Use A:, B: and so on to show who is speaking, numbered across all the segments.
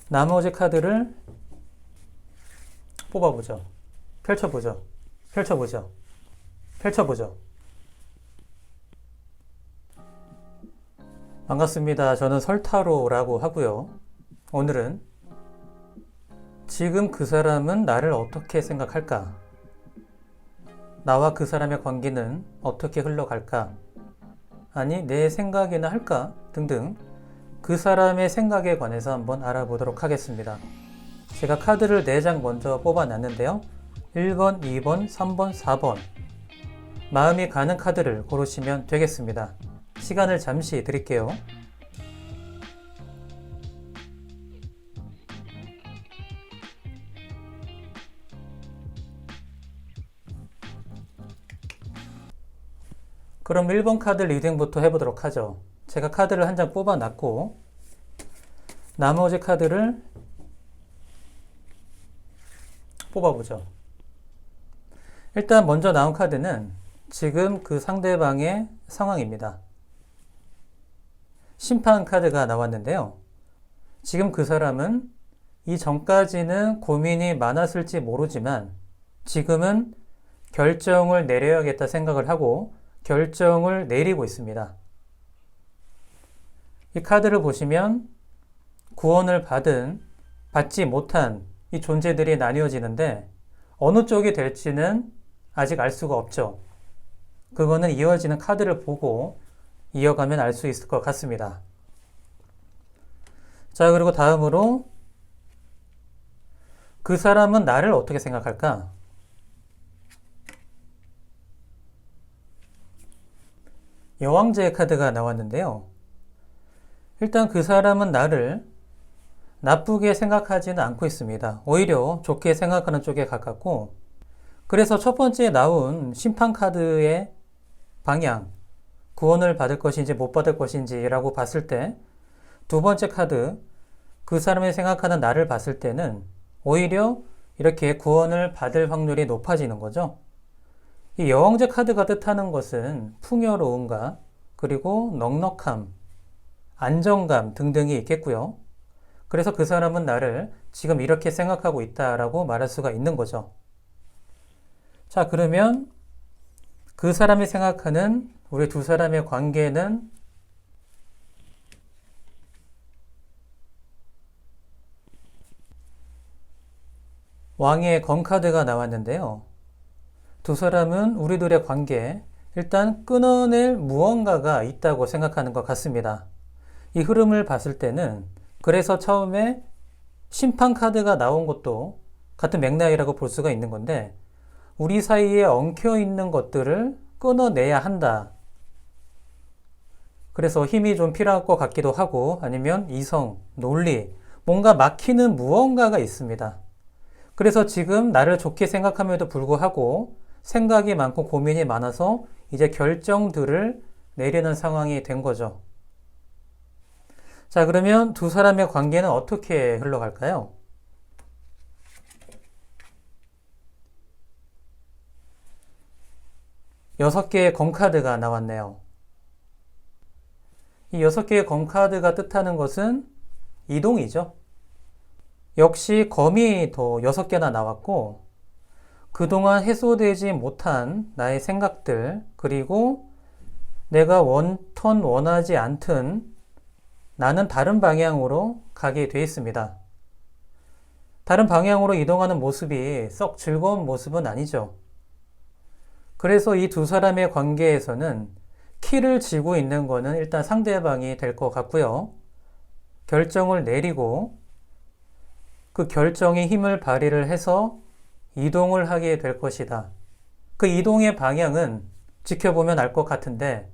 A: 나머지 카드를 뽑아보죠. 펼쳐보죠. 펼쳐보죠. 펼쳐보죠. 반갑습니다. 저는 설타로라고 하고요. 오늘은 지금 그 사람은 나를 어떻게 생각할까? 나와 그 사람의 관계는 어떻게 흘러갈까? 아니, 내 생각이나 할까? 등등 그 사람의 생각에 관해서 한번 알아보도록 하겠습니다. 제가 카드를 4장 먼저 뽑아놨는데요. 1번, 2번, 3번, 4번 마음이 가는 카드를 고르시면 되겠습니다. 시간을 잠시 드릴게요. 그럼 1번 카드 리딩부터 해보도록 하죠. 제가 카드를 한 장 뽑아놨고 나머지 카드를 뽑아보죠. 일단 먼저 나온 카드는 지금 그 상대방의 상황입니다. 심판 카드가 나왔는데요. 지금 그 사람은 이전까지는 고민이 많았을지 모르지만 지금은 결정을 내려야겠다 생각을 하고 결정을 내리고 있습니다. 이 카드를 보시면 구원을 받지 못한 이 존재들이 나뉘어지는데 어느 쪽이 될지는 아직 알 수가 없죠. 그거는 이어지는 카드를 보고 이어가면 알 수 있을 것 같습니다. 자, 그리고 다음으로 그 사람은 나를 어떻게 생각할까? 여왕제의 카드가 나왔는데요. 일단 그 사람은 나를 나쁘게 생각하지는 않고 있습니다. 오히려 좋게 생각하는 쪽에 가깝고, 그래서 첫 번째 나온 심판 카드의 방향, 구원을 받을 것인지 못 받을 것인지라고 봤을 때, 두 번째 카드, 그 사람이 생각하는 나를 봤을 때는 오히려 이렇게 구원을 받을 확률이 높아지는 거죠. 이 여왕제 카드가 뜻하는 것은 풍요로움과 그리고 넉넉함, 안정감 등등이 있겠고요. 그래서 그 사람은 나를 지금 이렇게 생각하고 있다라고 말할 수가 있는 거죠. 자, 그러면 그 사람이 생각하는 우리 두 사람의 관계는 왕의 건카드가 나왔는데요. 두 사람은 우리들의 관계에 일단 끊어낼 무언가가 있다고 생각하는 것 같습니다. 이 흐름을 봤을 때는 그래서 처음에 심판 카드가 나온 것도 같은 맥락이라고 볼 수가 있는 건데 우리 사이에 엉켜 있는 것들을 끊어내야 한다. 그래서 힘이 좀 필요할 것 같기도 하고 아니면 이성, 논리, 뭔가 막히는 무언가가 있습니다. 그래서 지금 나를 좋게 생각함에도 불구하고 생각이 많고 고민이 많아서 이제 결정들을 내리는 상황이 된 거죠. 자, 그러면 두 사람의 관계는 어떻게 흘러갈까요? 여섯 개의 검카드가 나왔네요. 이 6개의 검카드가 뜻하는 것은 이동이죠. 역시 검이 더 6개나 나왔고 그동안 해소되지 못한 나의 생각들 그리고 내가 원턴 원하지 않든 나는 다른 방향으로 가게 돼 있습니다. 다른 방향으로 이동하는 모습이 썩 즐거운 모습은 아니죠. 그래서 이 두 사람의 관계에서는 키를 쥐고 있는 거는 일단 상대방이 될 것 같고요. 결정을 내리고 그 결정에 힘을 발휘를 해서 이동을 하게 될 것이다. 그 이동의 방향은 지켜보면 알 것 같은데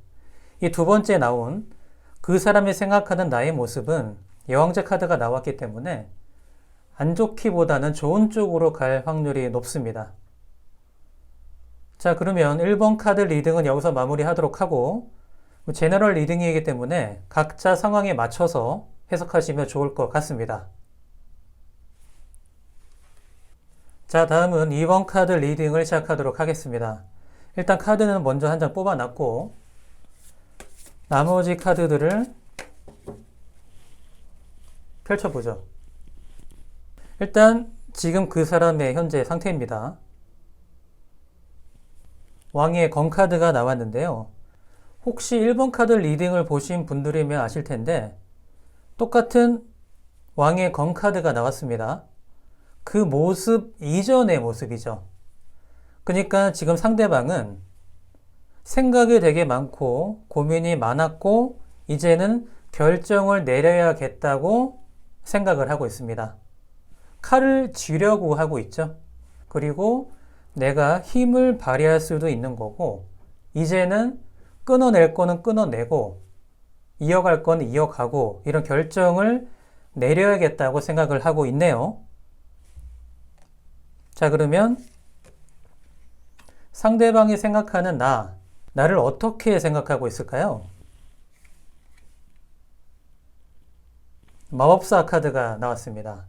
A: 이 두 번째 나온 그 사람이 생각하는 나의 모습은 여왕제 카드가 나왔기 때문에 안 좋기보다는 좋은 쪽으로 갈 확률이 높습니다. 자, 그러면 1번 카드 리딩은 여기서 마무리하도록 하고 제너럴 리딩이기 때문에 각자 상황에 맞춰서 해석하시면 좋을 것 같습니다. 자, 다음은 2번 카드 리딩을 시작하도록 하겠습니다. 일단 카드는 먼저 한 장 뽑아놨고 나머지 카드들을 펼쳐보죠. 일단 지금 그 사람의 현재 상태입니다. 왕의 건카드가 나왔는데요. 혹시 1번 카드 리딩을 보신 분들이면 아실 텐데 똑같은 왕의 건카드가 나왔습니다. 그 모습 이전의 모습이죠. 그러니까 지금 상대방은 생각이 되게 많고 고민이 많았고 이제는 결정을 내려야겠다고 생각을 하고 있습니다. 칼을 쥐려고 하고 있죠. 그리고 내가 힘을 발휘할 수도 있는 거고 이제는 끊어낼 거는 끊어내고 이어갈 건 이어가고 이런 결정을 내려야겠다고 생각을 하고 있네요. 자, 그러면 상대방이 생각하는 나를 어떻게 생각하고 있을까요? 마법사 카드가 나왔습니다.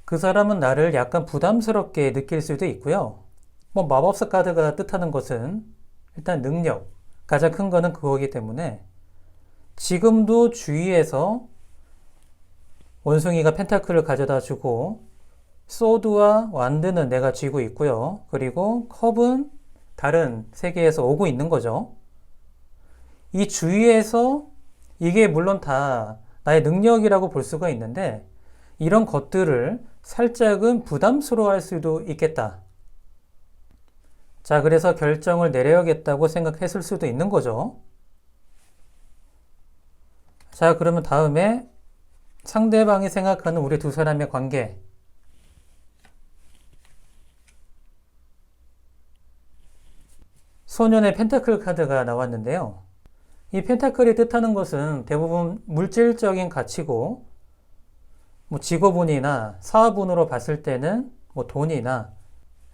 A: 그 사람은 나를 약간 부담스럽게 느낄 수도 있고요. 마법사 카드가 뜻하는 것은 일단 능력, 가장 큰 거는 그거기 때문에 지금도 주위에서 원숭이가 펜타클을 가져다 주고 소드와 완드는 내가 쥐고 있고요. 그리고 컵은 다른 세계에서 오고 있는 거죠. 이 주위에서 이게 물론 다 나의 능력이라고 볼 수가 있는데 이런 것들을 살짝은 부담스러워 할 수도 있겠다. 자, 그래서 결정을 내려야겠다고 생각했을 수도 있는 거죠. 자, 그러면 다음에 상대방이 생각하는 우리 두 사람의 관계. 소년의 펜타클 카드가 나왔는데요. 이 펜타클이 뜻하는 것은 대부분 물질적인 가치고 직업운이나 사업운으로 봤을 때는 돈이나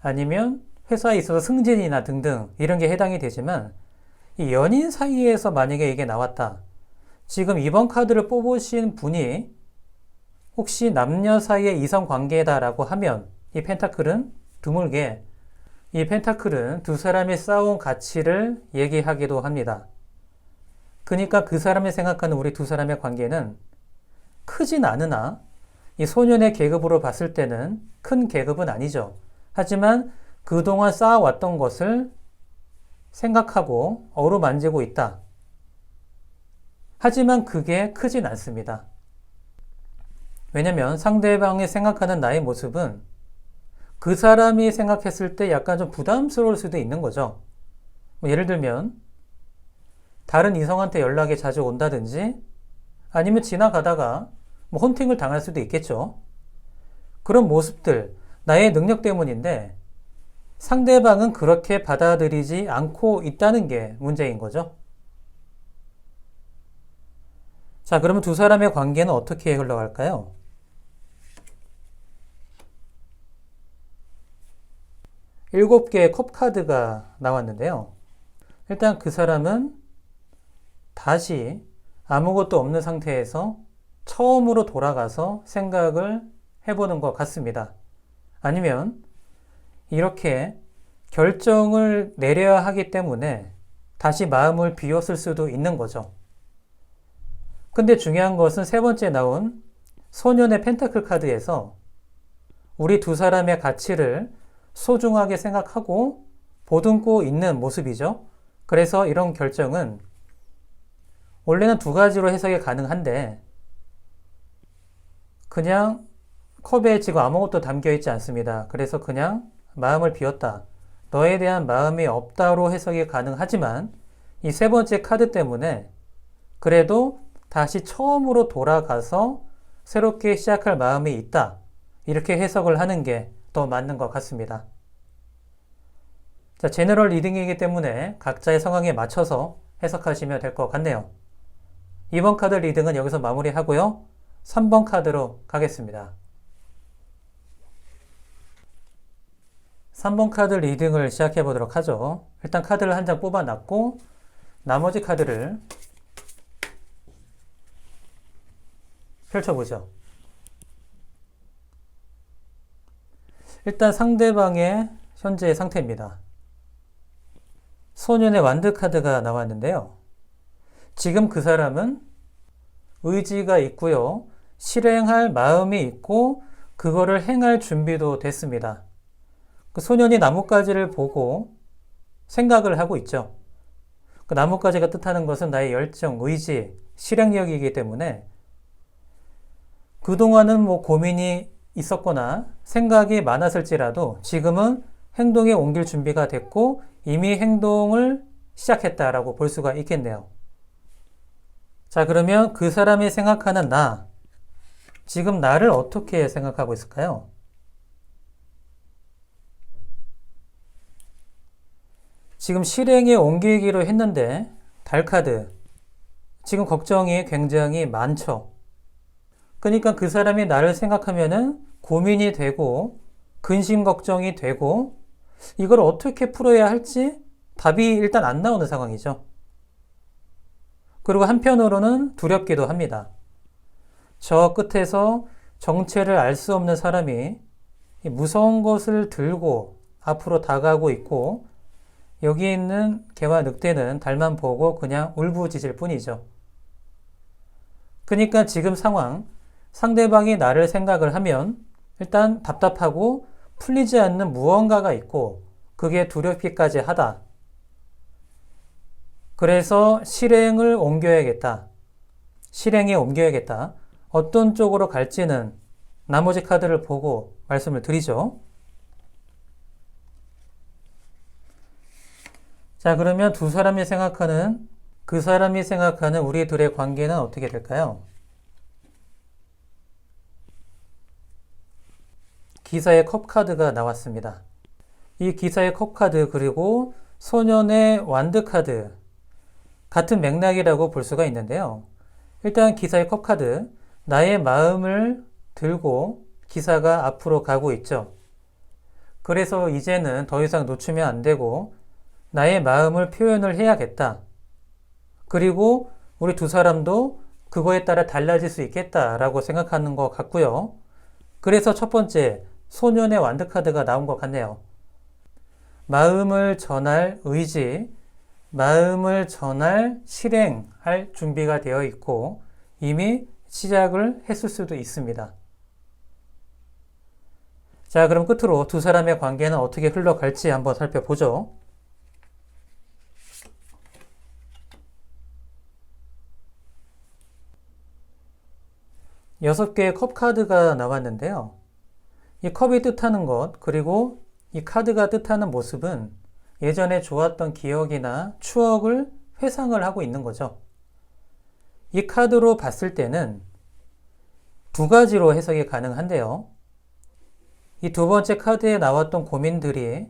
A: 아니면 회사에 있어서 승진이나 등등 이런 게 해당이 되지만 이 연인 사이에서 만약에 이게 나왔다. 지금 이번 카드를 뽑으신 분이 혹시 남녀 사이의 이성 관계다라고 하면 이 펜타클은 드물게 이 펜타클은 두 사람이 싸운 가치를 얘기하기도 합니다. 그러니까 그 사람이 생각하는 우리 두 사람의 관계는 크진 않으나 이 소년의 계급으로 봤을 때는 큰 계급은 아니죠. 하지만 그동안 쌓아왔던 것을 생각하고 어루만지고 있다. 하지만 그게 크진 않습니다. 왜냐면 상대방이 생각하는 나의 모습은 그 사람이 생각했을 때 약간 좀 부담스러울 수도 있는 거죠. 예를 들면 다른 이성한테 연락이 자주 온다든지 아니면 지나가다가 헌팅을 당할 수도 있겠죠. 그런 모습들, 나의 능력 때문인데 상대방은 그렇게 받아들이지 않고 있다는 게 문제인 거죠. 자, 그러면 두 사람의 관계는 어떻게 흘러갈까요? 일곱 개의 컵 카드가 나왔는데요. 일단 그 사람은 다시 아무것도 없는 상태에서 처음으로 돌아가서 생각을 해보는 것 같습니다. 아니면 이렇게 결정을 내려야 하기 때문에 다시 마음을 비웠을 수도 있는 거죠. 근데 중요한 것은 세 번째 나온 소년의 펜타클 카드에서 우리 두 사람의 가치를 소중하게 생각하고 보듬고 있는 모습이죠. 그래서 이런 결정은 원래는 두 가지로 해석이 가능한데 그냥 컵에 지금 아무것도 담겨 있지 않습니다. 그래서 그냥 마음을 비웠다. 너에 대한 마음이 없다로 해석이 가능하지만 이 세 번째 카드 때문에 그래도 다시 처음으로 돌아가서 새롭게 시작할 마음이 있다. 이렇게 해석을 하는 게 더 맞는 것 같습니다. 자, 제너럴 리딩이기 때문에 각자의 상황에 맞춰서 해석하시면 될 것 같네요. 2번 카드 리딩은 여기서 마무리하고요. 3번 카드로 가겠습니다. 3번 카드 리딩을 시작해 보도록 하죠. 일단 카드를 한 장 뽑아놨고 나머지 카드를 펼쳐보죠. 일단 상대방의 현재의 상태입니다. 소년의 완드 카드가 나왔는데요. 지금 그 사람은 의지가 있고요. 실행할 마음이 있고 그거를 행할 준비도 됐습니다. 그 소년이 나뭇가지를 보고 생각을 하고 있죠. 그 나뭇가지가 뜻하는 것은 나의 열정, 의지, 실행력이기 때문에 그동안은 뭐 고민이 있었거나 생각이 많았을지라도 지금은 행동에 옮길 준비가 됐고 이미 행동을 시작했다라고 볼 수가 있겠네요. 자, 그러면 그 사람이 생각하는 나, 지금 나를 어떻게 생각하고 있을까요? 지금 실행에 옮기기로 했는데 달카드, 지금 걱정이 굉장히 많죠. 그러니까 그 사람이 나를 생각하면은 고민이 되고 근심 걱정이 되고 이걸 어떻게 풀어야 할지 답이 일단 안 나오는 상황이죠. 그리고 한편으로는 두렵기도 합니다. 저 끝에서 정체를 알 수 없는 사람이 무서운 것을 들고 앞으로 다가오고 있고 여기 있는 개와 늑대는 달만 보고 그냥 울부짖을 뿐이죠. 그러니까 지금 상황, 상대방이 나를 생각을 하면 일단 답답하고 풀리지 않는 무언가가 있고 그게 두렵기까지 하다. 그래서 실행을 옮겨야겠다. 실행에 옮겨야겠다. 어떤 쪽으로 갈지는 나머지 카드를 보고 말씀을 드리죠. 자, 그러면 그 사람이 생각하는 우리 둘의 관계는 어떻게 될까요? 기사의 컵 카드가 나왔습니다. 이 기사의 컵 카드 그리고 소년의 완드 카드 같은 맥락이라고 볼 수가 있는데요. 일단 기사의 컵 카드, 나의 마음을 들고 기사가 앞으로 가고 있죠. 그래서 이제는 더 이상 놓치면 안 되고 나의 마음을 표현을 해야겠다. 그리고 우리 두 사람도 그거에 따라 달라질 수 있겠다라고 생각하는 것 같고요. 그래서 첫 번째, 소년의 완드 카드가 나온 것 같네요. 마음을 전할 의지, 마음을 전할 실행할 준비가 되어 있고 이미 시작을 했을 수도 있습니다. 자, 그럼 끝으로 두 사람의 관계는 어떻게 흘러갈지 한번 살펴보죠. 6개의 컵 카드가 나왔는데요. 이 컵이 뜻하는 것, 그리고 이 카드가 뜻하는 모습은 예전에 좋았던 기억이나 추억을 회상을 하고 있는 거죠. 이 카드로 봤을 때는 두 가지로 해석이 가능한데요. 이 두 번째 카드에 나왔던 고민들이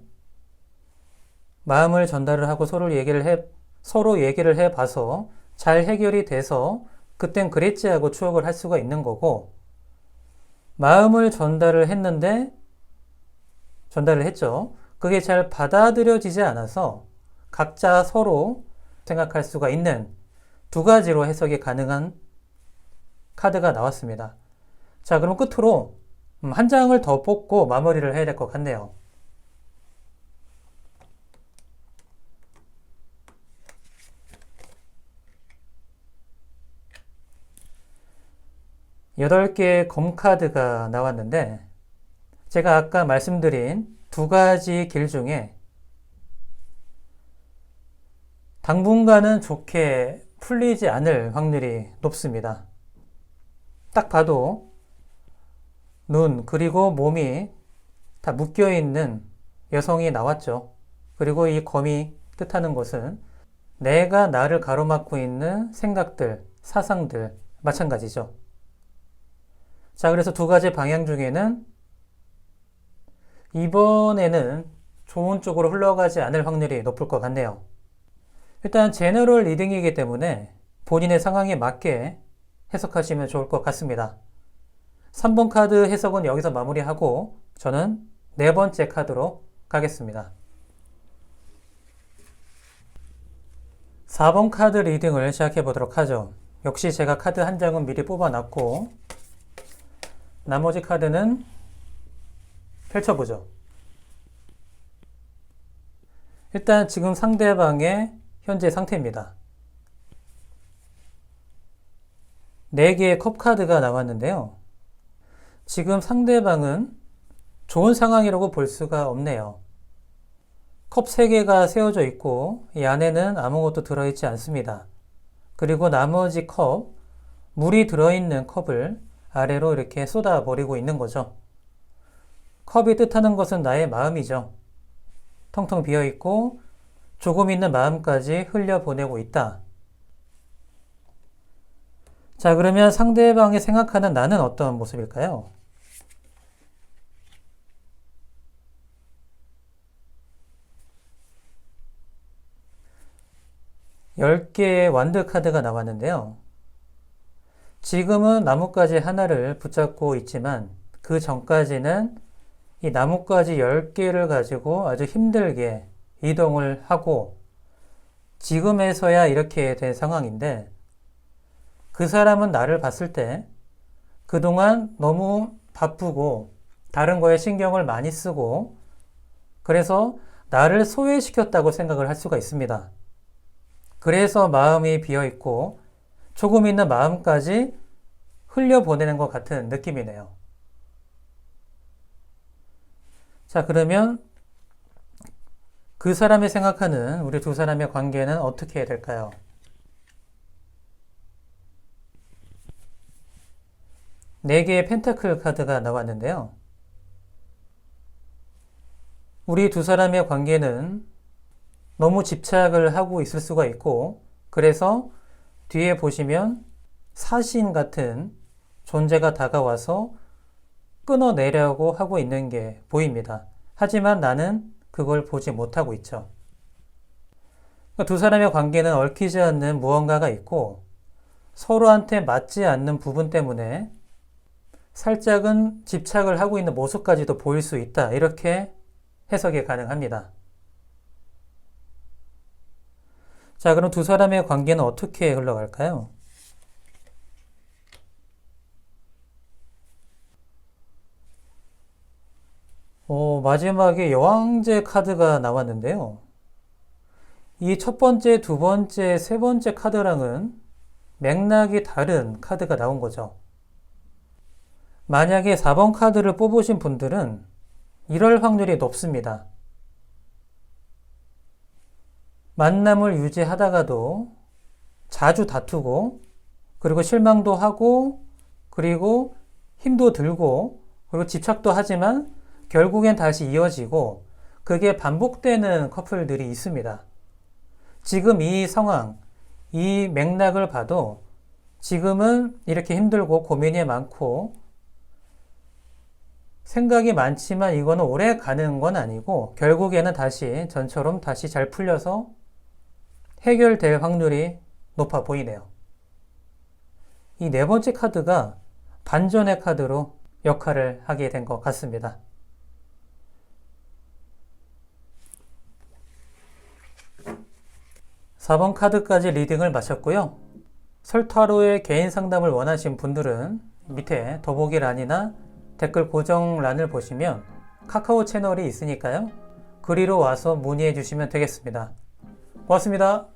A: 마음을 전달을 하고 서로 얘기를 해봐서 잘 해결이 돼서 그땐 그랬지 하고 추억을 할 수가 있는 거고, 마음을 전달을 했죠. 그게 잘 받아들여지지 않아서 각자 서로 생각할 수가 있는 두 가지로 해석이 가능한 카드가 나왔습니다. 자, 그럼 끝으로 한 장을 더 뽑고 마무리를 해야 될 것 같네요. 여덟 개의 검 카드가 나왔는데 제가 아까 말씀드린 두 가지 길 중에 당분간은 좋게 풀리지 않을 확률이 높습니다. 딱 봐도 눈 그리고 몸이 다 묶여있는 여성이 나왔죠. 그리고 이 검이 뜻하는 것은 내가 나를 가로막고 있는 생각들, 사상들 마찬가지죠. 자, 그래서 두 가지 방향 중에는 이번에는 좋은 쪽으로 흘러가지 않을 확률이 높을 것 같네요. 일단 제너럴 리딩이기 때문에 본인의 상황에 맞게 해석하시면 좋을 것 같습니다. 3번 카드 해석은 여기서 마무리하고 저는 네 번째 카드로 가겠습니다. 4번 카드 리딩을 시작해 보도록 하죠. 역시 제가 카드 한 장은 미리 뽑아놨고 나머지 카드는 펼쳐보죠. 일단 지금 상대방의 현재 상태입니다. 4개의 컵 카드가 나왔는데요. 지금 상대방은 좋은 상황이라고 볼 수가 없네요. 컵 3개가 세워져 있고 이 안에는 아무것도 들어있지 않습니다. 그리고 나머지 컵, 물이 들어있는 컵을 아래로 이렇게 쏟아버리고 있는 거죠. 컵이 뜻하는 것은 나의 마음이죠. 텅텅 비어있고 조금 있는 마음까지 흘려보내고 있다. 자, 그러면 상대방이 생각하는 나는 어떤 모습일까요? (10개의) 완드 카드가 나왔는데요. 지금은 나뭇가지 하나를 붙잡고 있지만 그 전까지는 이 나뭇가지 10개를 가지고 아주 힘들게 이동을 하고 지금에서야 이렇게 된 상황인데, 그 사람은 나를 봤을 때 그동안 너무 바쁘고 다른 거에 신경을 많이 쓰고 그래서 나를 소외시켰다고 생각을 할 수가 있습니다. 그래서 마음이 비어있고 조금 있는 마음까지 흘려보내는 것 같은 느낌이네요. 자, 그러면 그 사람이 생각하는 우리 두 사람의 관계는 어떻게 될까요? 네 개의 펜타클 카드가 나왔는데요. 우리 두 사람의 관계는 너무 집착을 하고 있을 수가 있고, 그래서 뒤에 보시면 사신 같은 존재가 다가와서 끊어내려고 하고 있는 게 보입니다. 하지만 나는 그걸 보지 못하고 있죠. 두 사람의 관계는 얽히지 않는 무언가가 있고 서로한테 맞지 않는 부분 때문에 살짝은 집착을 하고 있는 모습까지도 보일 수 있다. 이렇게 해석이 가능합니다. 자, 그럼 두 사람의 관계는 어떻게 흘러갈까요? 마지막에 여왕제 카드가 나왔는데요. 이 첫 번째, 두 번째, 세 번째 카드랑은 맥락이 다른 카드가 나온 거죠. 만약에 4번 카드를 뽑으신 분들은 이럴 확률이 높습니다. 만남을 유지하다가도 자주 다투고, 그리고 실망도 하고, 그리고 힘도 들고, 그리고 집착도 하지만 결국엔 다시 이어지고, 그게 반복되는 커플들이 있습니다. 지금 이 상황, 이 맥락을 봐도 지금은 이렇게 힘들고 고민이 많고 생각이 많지만 이거는 오래 가는 건 아니고 결국에는 다시 전처럼 다시 잘 풀려서 해결될 확률이 높아 보이네요. 이 네 번째 카드가 반전의 카드로 역할을 하게 된 것 같습니다. (4번) 카드까지 리딩을 마쳤고요. 설타로의 개인 상담을 원하신 분들은 밑에 더보기란이나 댓글 고정란을 보시면 카카오 채널이 있으니까요. 그리로 와서 문의해 주시면 되겠습니다. 고맙습니다.